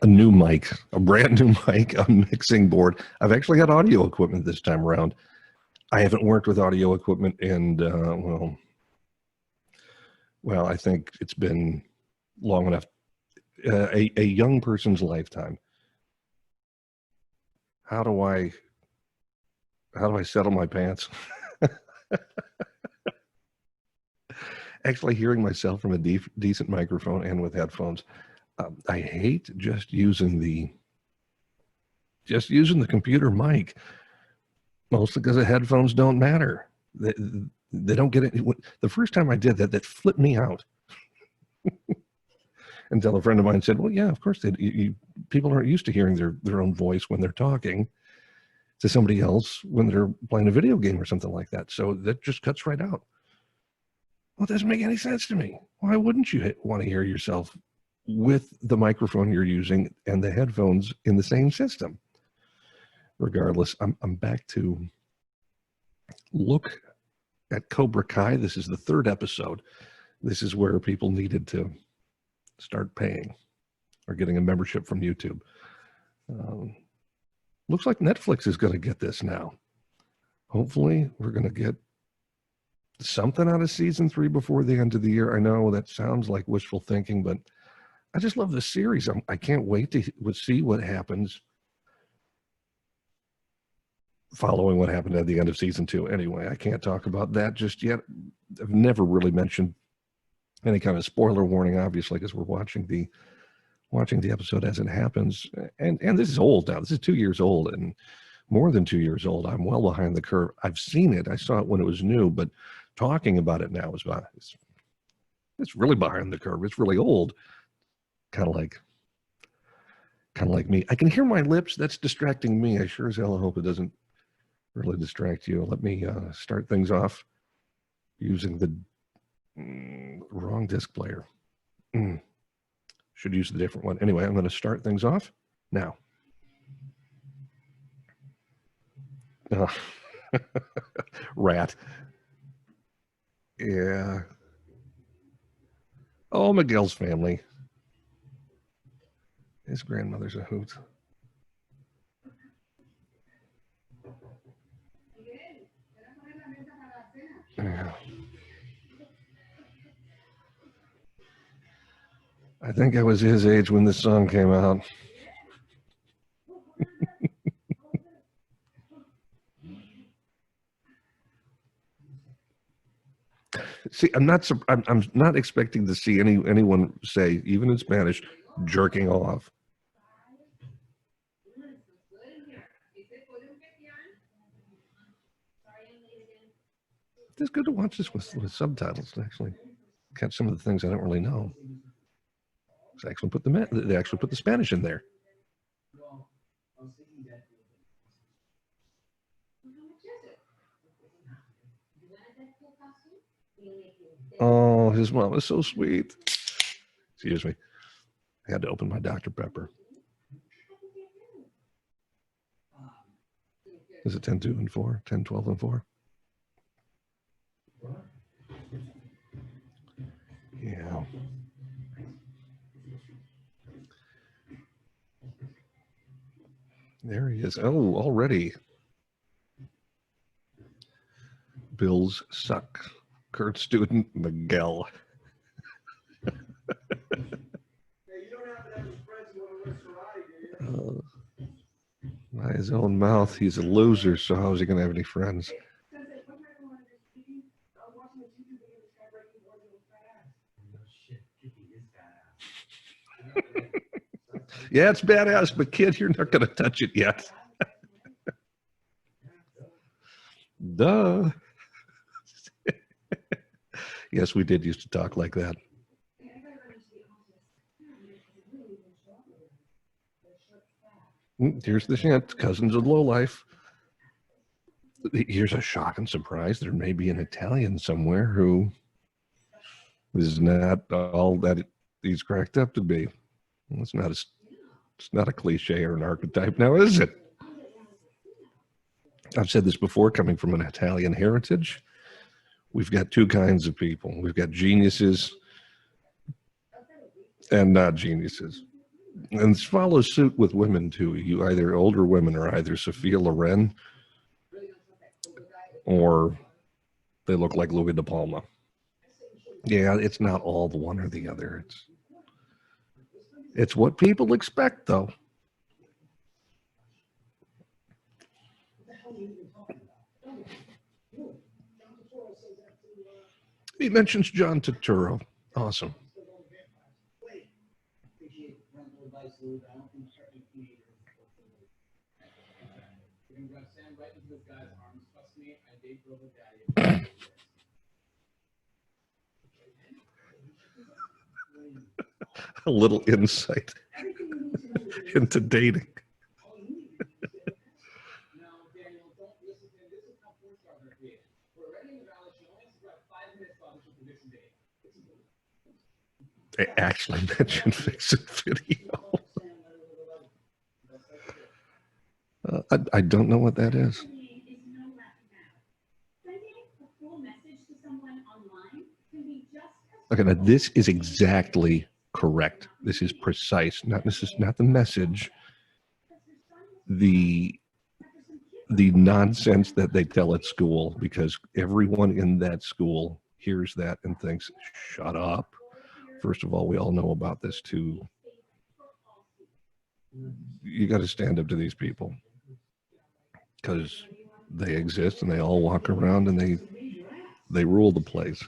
a new mic, a brand new mic, a mixing board. I've actually got audio equipment this time around. I haven't worked with audio equipment in, well, I think it's been long enough, a young person's lifetime. How do I settle my pants? Actually hearing myself from a decent microphone and with headphones. I hate just using the computer mic, mostly because the headphones don't matter. They don't get it. The first time I did that, that flipped me out. Until a friend of mine said, well, yeah, of course, people aren't used to hearing their own voice when they're talking to somebody else when they're playing a video game or something like that. So that just cuts right out. Well, it doesn't make any sense to me. Why wouldn't you want to hear yourself with the microphone you're using and the headphones in the same system? Regardless, I'm back to look at Cobra Kai. This is the 3rd episode. This is where people needed to start paying or getting a membership from YouTube. Looks like Netflix is going to get this now. Hopefully we're going to get something out of season 3 before the end of the year. I know that sounds like wishful thinking, but I just love the series. I can't wait to see what happens following what happened at the end of season 2. Anyway, I can't talk about that just yet. I've never really mentioned any kind of spoiler warning, obviously, because we're watching the episode as it happens. And this is old now. This is 2 years old, and more than 2 years old. I'm well behind the curve. I've seen it. I saw it when it was new, but talking about it now it's really behind the curve. It's really old. Kind of like me. I can hear my lips. That's distracting me. I sure as hell hope it doesn't really distract you. Let me start things off using the wrong disc player. Should use the different one. Anyway, I'm going to start things off now. Rat. Yeah. Oh, Miguel's family. His grandmother's a hoot. Yeah. I think I was his age when this song came out. See, I'm not expecting to see anyone say, even in Spanish, jerking off. It's good to watch this with subtitles to actually catch some of the things I don't really know. They actually put the Spanish in there. Oh, his mom is so sweet. Excuse me. I had to open my Dr. Pepper. Is it 10, 2, and 4? 10, 12, and 4? Yeah. There he is. Oh, already. Bills suck. Kurt student Miguel. By his own mouth, he's a loser, so how is he going to have any friends? Yeah, it's badass, but kid, you're not going to touch it yet. Duh. Yes, we did used to talk like that. Here's the hint, cousins of lowlife. Here's a shock and surprise. There may be an Italian somewhere who is not all that he's cracked up to be. It's not a cliche or an archetype now, is it? I've said this before, coming from an Italian heritage, we've got two kinds of people. We've got geniuses and not geniuses. And this follows suit with women too. You either older women are either Sophia Loren or they look like Louis De Palma. Yeah, it's not all the one or the other. It's what people expect, though. He mentions John Turturro. Awesome. A little insight into dating. They actually mentioned Vixen Video. I don't know what that is. Okay, now this is exactly correct. This is precise. This is not the message. The nonsense that they tell at school, because everyone in that school hears that and thinks, shut up. First of all, we all know about this too. You got to stand up to these people because they exist and they all walk around and they rule the place.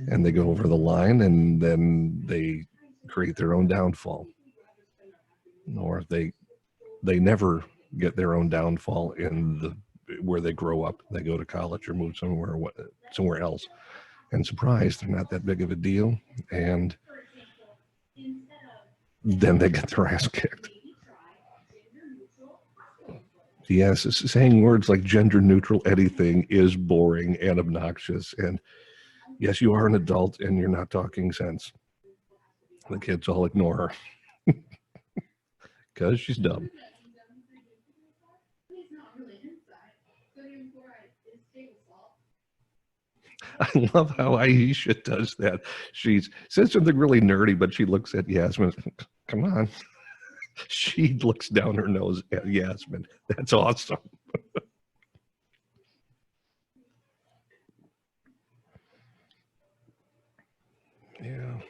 And they go over the line and then they create their own downfall. Or they never get their own downfall in where they grow up. They go to college or move somewhere else. And surprise, they're not that big of a deal. And then they get their ass kicked. Yes, saying words like gender neutral anything is boring and obnoxious. And yes, you are an adult and you're not talking sense. The kids all ignore her because she's dumb. I love how Aisha does that. She says something really nerdy, but she looks at Yasmin. Come on. She looks down her nose at Yasmin. That's awesome. Yeah.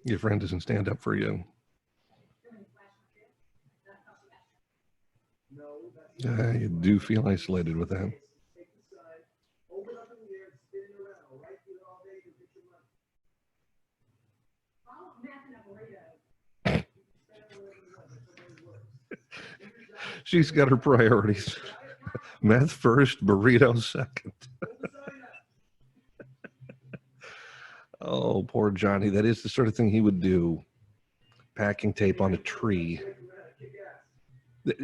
Your friend doesn't stand up for you. You do feel isolated with that. She's got her priorities. Meth first, burrito second. Oh, poor Johnny. That is the sort of thing he would do. Packing tape on a tree.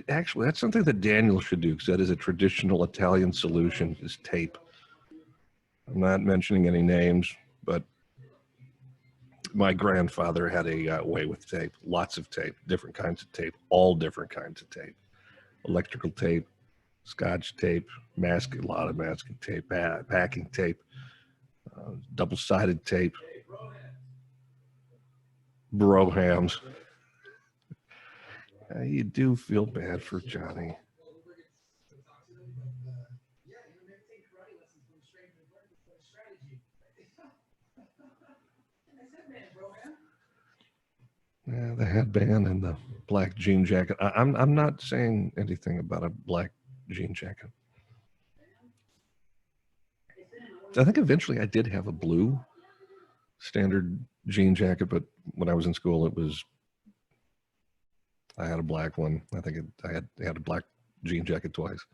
Actually, that's something that Daniel should do, because that is a traditional Italian solution, is tape. I'm not mentioning any names, but my grandfather had a way with tape. Lots of tape, different kinds of tape, all different kinds of tape. Electrical tape, Scotch tape, a lot of masking tape, packing tape, double-sided tape, brohams. You do feel bad for Johnny. Yeah, the headband and the black jean jacket. I'm not saying anything about a black jean jacket. I think eventually I did have a blue standard jean jacket, but when I was in school, I had a black one. I think I had a black jean jacket twice.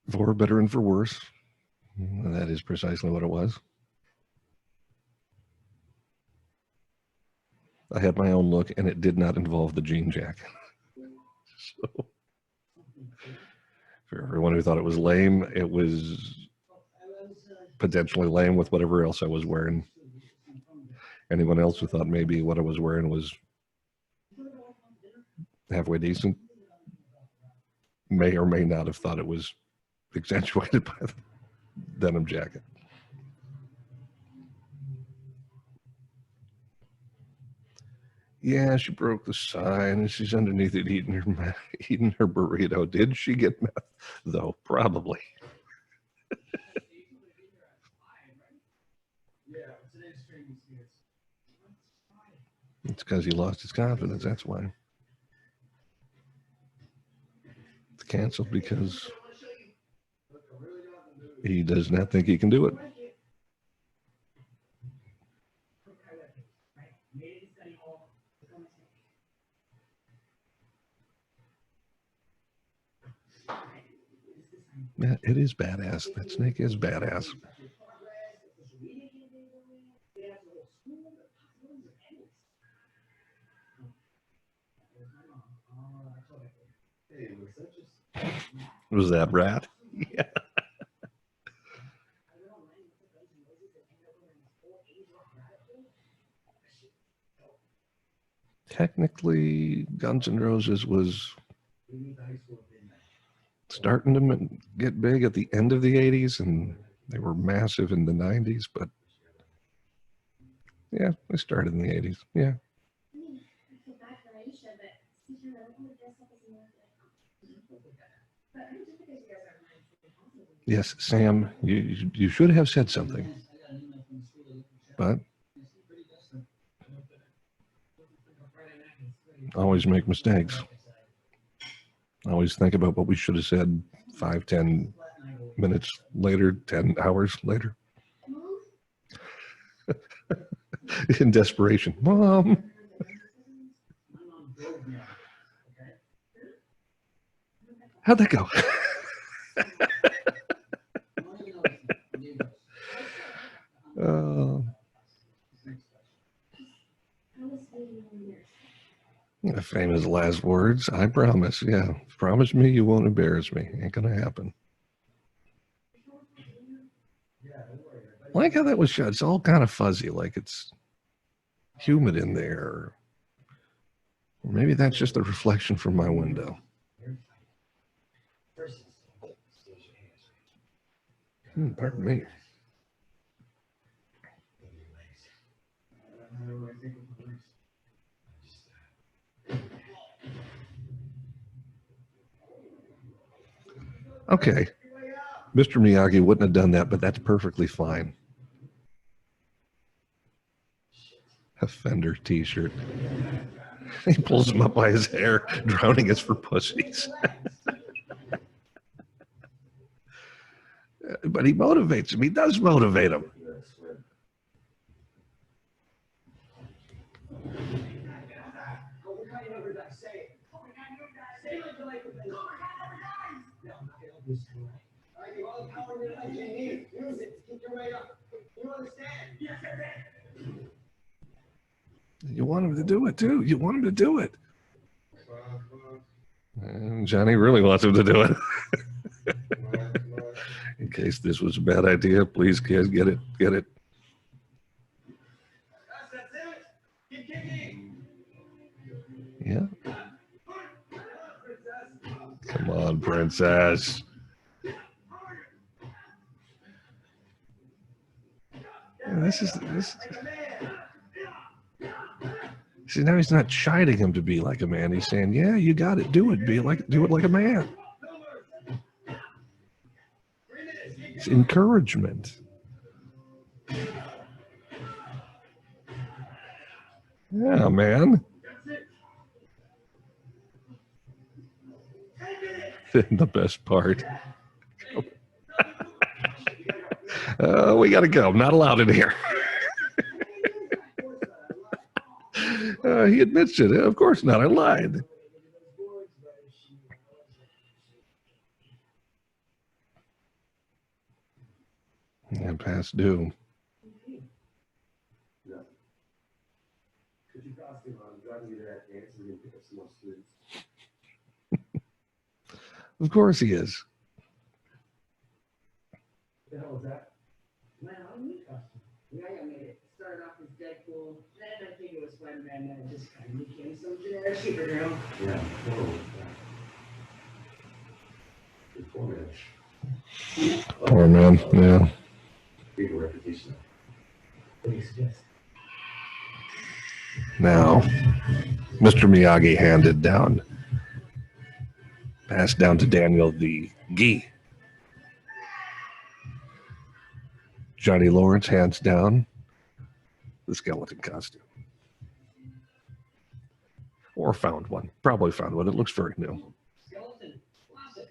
For better and for worse. And that is precisely what it was. I had my own look, and it did not involve the jean jacket. So, for everyone who thought it was lame, it was potentially lame with whatever else I was wearing. Anyone else who thought maybe what I was wearing was halfway decent may or may not have thought it was accentuated by the denim jacket. Yeah, she broke the sign and she's underneath it eating her burrito. Did she get meth? Though, probably. It's because he lost his confidence. That's why. It's canceled because he does not think he can do it. Yeah, it is badass. That snake is badass. Was that rat? Yeah. Technically, Guns N' Roses was starting to get big at the end of the 80s, and they were massive in the 90s, but yeah, they started in the 80s. Yeah. Yes, Sam, you should have said something, but always make mistakes. Always think about what we should have said 5, 10 minutes later, 10 hours later. In desperation. Mom. How'd that go? Famous last words. I promise. Yeah. Promise me you won't embarrass me. Ain't gonna happen. I like how that was shot. It's all kind of fuzzy, like it's humid in there. Or maybe that's just a reflection from my window. Pardon me. Okay. Mr. Miyagi wouldn't have done that, but that's perfectly fine. A Fender t-shirt. He pulls him up by his hair. Drowning is for pussies. But he motivates him. He does motivate him. You want him to do it too. You want him to do it. And Johnny really wants him to do it. In case this was a bad idea, please, kids, get it. Get it. Yeah. Come on, princess. Yeah, this. See, now he's not chiding him to be like a man. He's saying, "Yeah, you got it. Do it. Do it like a man." It's encouragement. Yeah, man. The best part. We got to go. Not allowed in here. He admits it. Of course not. I lied. Yeah, past due. Of course he is. What the hell was that? My Halloween costume. Yeah, I made it. Started off as Deadpool, then I think it was Spider-Man, then it just kind of became some generic superhero. Yeah, Poor man, yeah. Big reputation. What do you suggest? Now, Mr. Miyagi handed down, passed down to Daniel the gi. Johnny Lawrence hands down the skeleton costume. Or found one. Probably found one. It looks very new. Skeleton. Classic.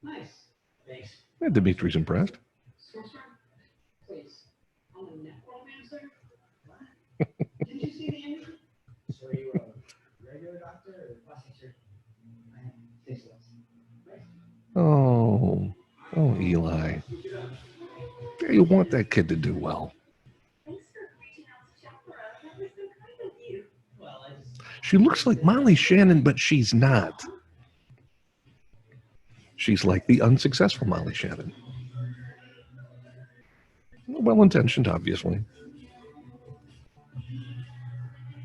Nice. Thanks. And Dimitri's impressed. Please. I'm a necromancer? What? Did you see the image? So are you a regular doctor or plastic surgeon? I am faceless. Oh, Eli. Yeah, you want that kid to do well. Thanks for reaching out to Chakra. That was so kind of you. Well, I just... She looks like Molly Shannon, but she's not. She's like the unsuccessful Molly Shannon. Well-intentioned, obviously.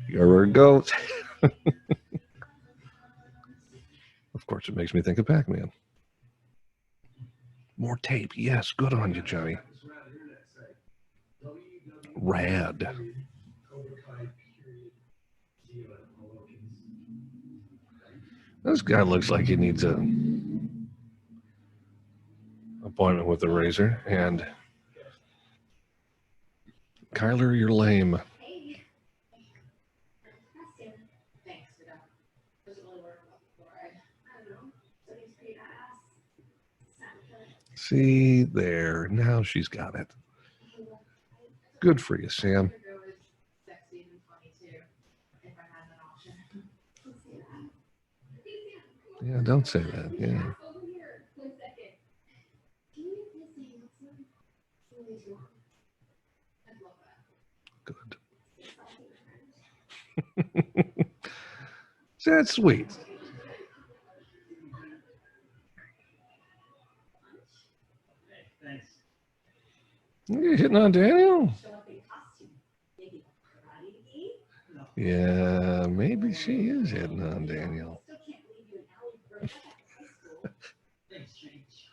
Here it goes. Of course, it makes me think of Pac-Man. More tape. Yes, good on you, Johnny. Rad. This guy looks like he needs a appointment with the razor. And Kyler, you're lame. Hey. Costume. Thanks, you know. Doesn't really work well before I don't know. Something's pretty badass. Sound good. See there. Now she's got it. Good for you, Sam. Go with sexy and funny too. If I had an option. Let's see that. Yeah, don't say that. Yeah. Over here. 1 second. Can you make this thing look really too long? I'd love that. Good. That's sweet. Hey, thanks. You're hitting on Daniel? Show up in costume. Maybe karate gi? No. Yeah, maybe she is hitting on Daniel. Still can't leave you in alley for high school. Things change.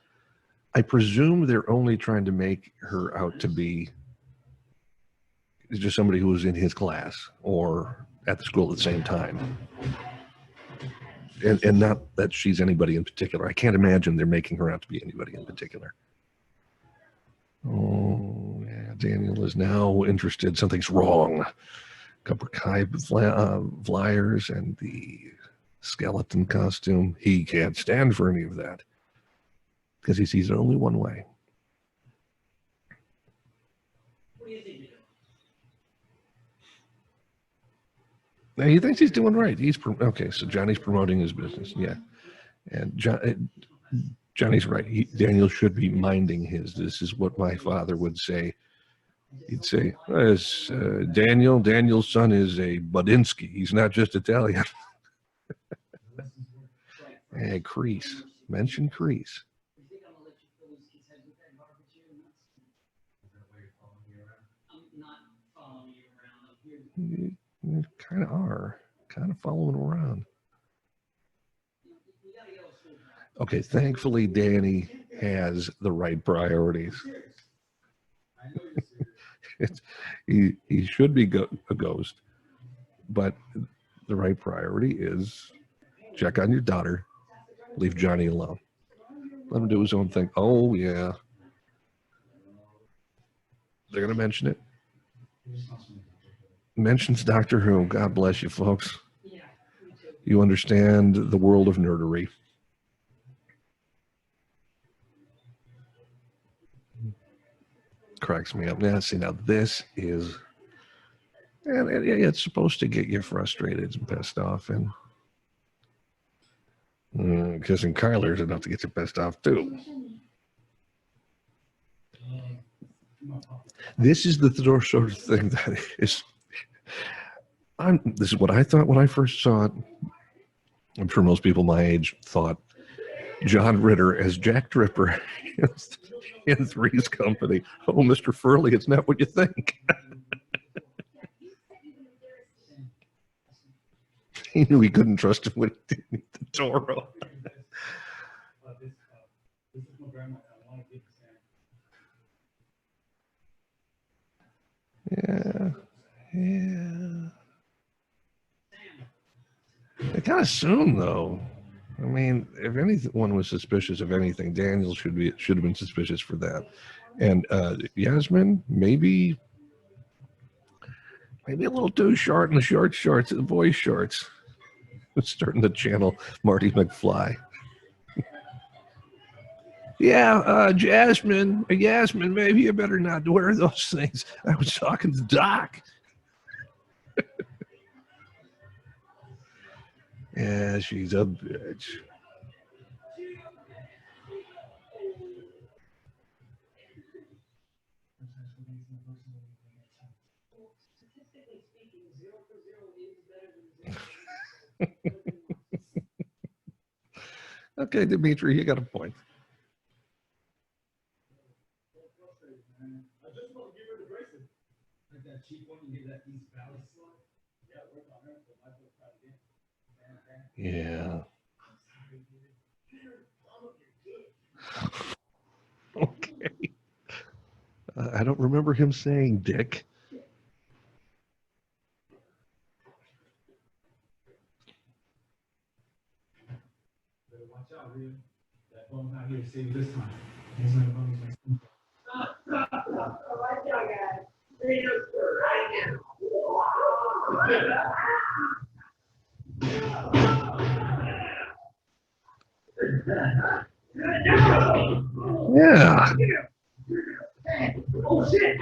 I presume they're only trying to make her out to be just somebody who was in his class or at the school at the same time. And not that she's anybody in particular. I can't imagine they're making her out to be anybody in particular. Oh, yeah, Daniel is now interested. Something's wrong. Cobra Kai flyers and the skeleton costume. He can't stand for any of that because he sees it only one way. What do you think you do? Now, he thinks he's doing right. Okay, so Johnny's promoting his business. Yeah. And Johnny's right. Daniel should be minding his. This is what my father would say. He'd say, Daniel's son is a Budinsky. He's not just Italian. Hey, Crease. Mention Crease. You think I'm gonna let you fill these kids' heads with that garbage here? Is that why you're following me around? I'm not following you around. I'm here. You kind of are. Kind of following around. You gotta go to school. Okay, thankfully, Danny has the right priorities. I know you're serious. He should be a ghost, but the right priority is check on your daughter, leave Johnny alone, let him do his own thing. Oh yeah, they're gonna mention it. Mentions Doctor Who. God bless you, folks. Yeah, me too. You understand the world of nerdery. Cracks me up. Now, see, now this is, and it's supposed to get you frustrated and pissed off, and kissing Kyler's enough to get you pissed off too. This is the sort of thing that is. This is what I thought when I first saw it. I'm sure most people my age thought John Ritter as Jack Tripper in Three's Company. Oh, Mr. Furley, it's not what you think. He knew he couldn't trust him when he didn't need the Toro. This is my grandma. I want to give Yeah. Yeah. kind of soon, though. I mean, if anyone was suspicious of anything, Daniel should have been suspicious for that. And Yasmin, maybe a little too short in the short shorts, the boys' shorts. Starting to channel Marty McFly. Yeah, Jasmine, maybe you better not wear those things. I was talking to Doc. Yeah, she's a bitch. Statistically speaking, 0 for 0 is better than 0. Okay, Dimitri, you got a point. I just want to give her the bracelet. Like that cheap one you get at East Valley slot. Yeah, work on her. So I will try again. Yeah. I'm sorry, Okay. I don't remember him saying dick. better watch out, Rhea. That bum's not here to save you this time. He's not a bum, he's like, Right now, guys. Read us right now. Yeah. Oh shit!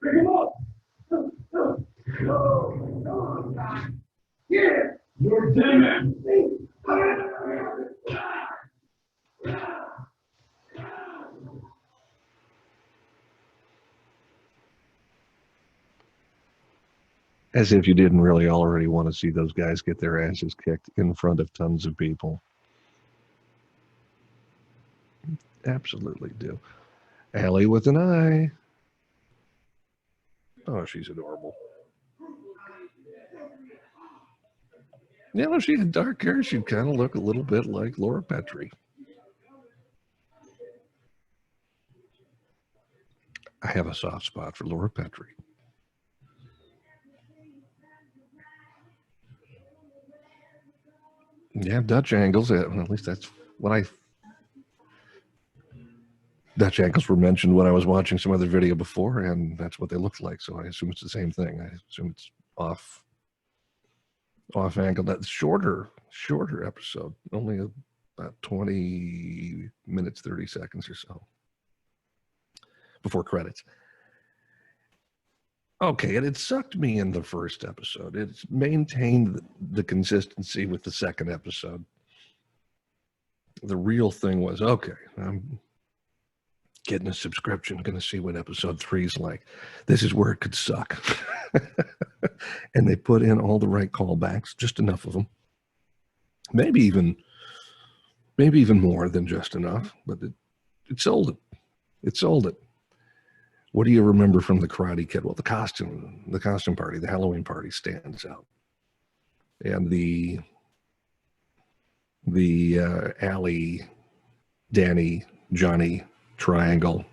Pick him up! Yeah! you're damn it! As if you didn't really already want to see those guys get their asses kicked in front of tons of people. Absolutely do. Allie with an eye. Oh, she's adorable. You know, if she had dark hair, she'd kind of look a little bit like Laura Petrie. I have a soft spot for Laura Petrie. Yeah, Dutch angles. At least that's what Dutch angles were mentioned when I was watching some other video before, and that's what they looked like. So I assume it's the same thing. I assume it's off angle. That's shorter episode, only about 20 minutes, 30 seconds or so before credits. Okay, and it sucked me in the first episode. It's maintained the consistency with the second episode. The real thing was, okay, I'm getting a subscription, going to see what episode 3 is like. This is where it could suck. And they put in all the right callbacks, just enough of them. Maybe even more than just enough, but it sold it. It sold it. What do you remember from the Karate Kid? Well, the costume party, the Halloween party stands out. And the Allie, Danny, Johnny triangle,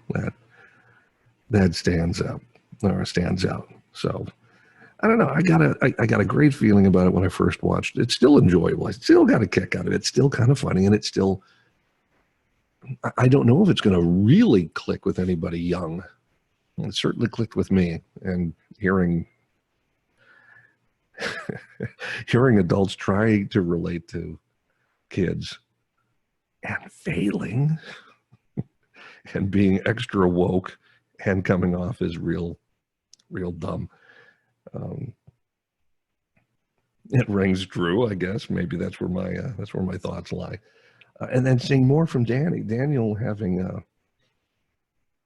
that stands out. So I don't know. I got a great feeling about it when I first watched it. It's still enjoyable. I still got a kick out of it. It's still kind of funny, and it's still, I don't know if it's going to really click with anybody young. It certainly clicked with me, and hearing adults try to relate to kids and failing and being extra woke and coming off as real dumb. It rings true, I guess. Maybe that's where my thoughts lie. And then seeing more from Daniel having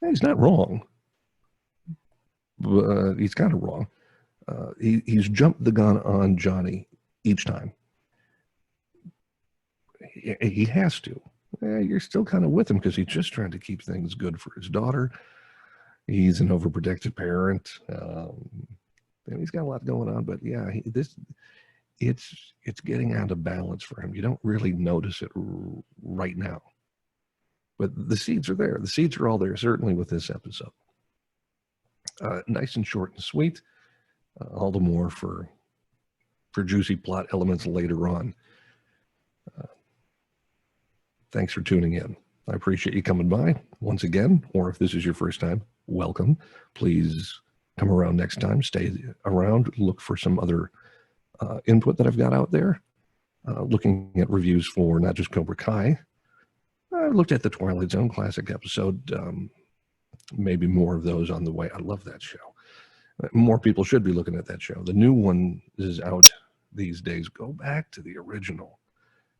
he's not wrong, but he's kind of wrong. He's jumped the gun on Johnny each time. He has to. You're still kind of with him because he's just trying to keep things good for his daughter. He's an overprotective parent, and he's got a lot going on. But yeah, it's getting out of balance for him. You don't really notice it right now, but the seeds are there. The seeds are all there, certainly with this episode. Nice and short and sweet. All the more for juicy plot elements later on. Thanks for tuning in. I appreciate you coming by once again, or if this is your first time, welcome. Please come around next time. Stay around. Look for some other input that I've got out there. Looking at reviews for not just Cobra Kai. I looked at the Twilight Zone classic episode. Maybe more of those on the way. I love that show. More people should be looking at that show. The new one is out these days. Go back to the original.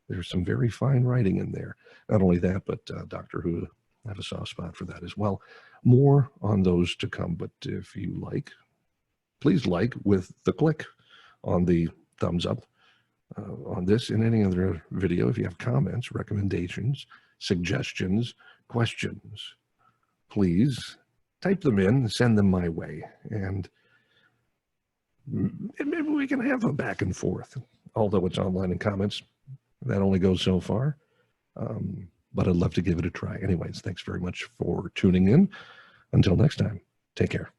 There's some very fine writing in there. Not only that, but Doctor Who, I have a soft spot for that as well. More on those to come, but if you like, please like with the click on the thumbs up on this and any other video. If you have comments, recommendations, suggestions, questions, please type them in, send them my way, and maybe we can have a back and forth. Although it's online in comments, that only goes so far, but I'd love to give it a try. Anyways, thanks very much for tuning in. Until next time, take care.